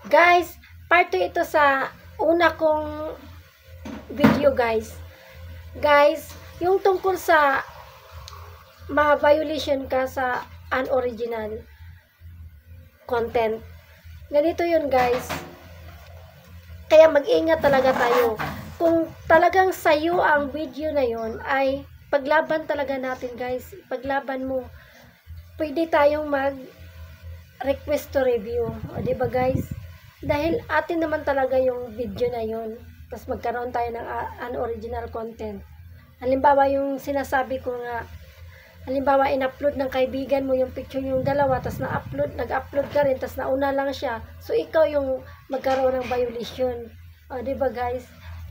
Guys, part 2 ito sa una kong video, guys. Guys, yung tungkol sa ma-violation ka sa unoriginal content. Ganito yun, guys. Kaya mag-ingat talaga tayo. Kung talagang sayo ang video na yun, ay paglaban talaga natin, guys. Paglaban mo. Pwede tayong mag-request to review. O, diba, guys? Dahil atin naman talaga yung video na yun. Tapos magkaroon tayo ng unoriginal content. Halimbawa, yung sinasabi ko nga, halimbawa, in-upload ng kaibigan mo yung picture yung dalawa, tapos nag-upload ka rin, tapos nauna lang siya. So, ikaw yung magkaroon ng violation. O, diba, guys?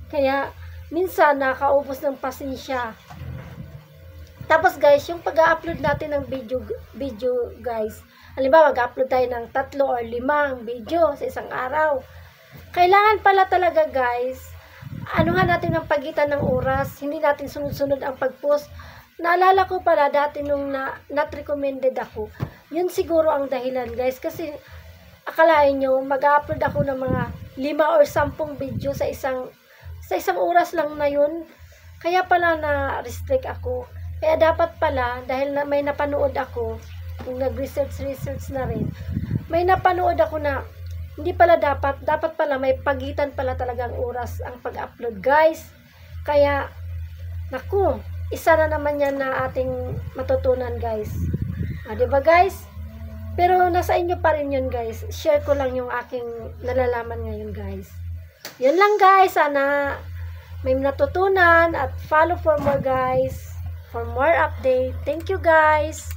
Kaya, minsan, nakaubos ng pasensya. Tapos, guys, yung pag-upload natin ng video, guys, halimbawa, mag-upload tayo ng 3 or 5 video sa isang araw. Kailangan pala talaga, guys, anuhan natin ng pagitan ng oras. Hindi natin sunod-sunod ang pag-post. Naalala ko pala dati nung not recommended ako. Yun siguro ang dahilan, guys. Kasi akalain nyo, mag-upload ako ng mga 5 or 10 video sa isang oras lang na yun. Kaya pala na-restrict ako. Kaya dapat pala, dahil may napanood ako, kung nag-research na rin, may napanood ako na hindi pala dapat pala may pagitan pala talagang oras ang pag-upload, guys. Kaya, naku, isa na naman yan na ating matutunan, guys. Diba, guys? Pero nasa inyo pa rin yun, guys. Share ko lang yung aking nalalaman ngayon, guys. Yun lang, guys. Sana may natutunan at follow for more, guys. For more update. Thank you, guys.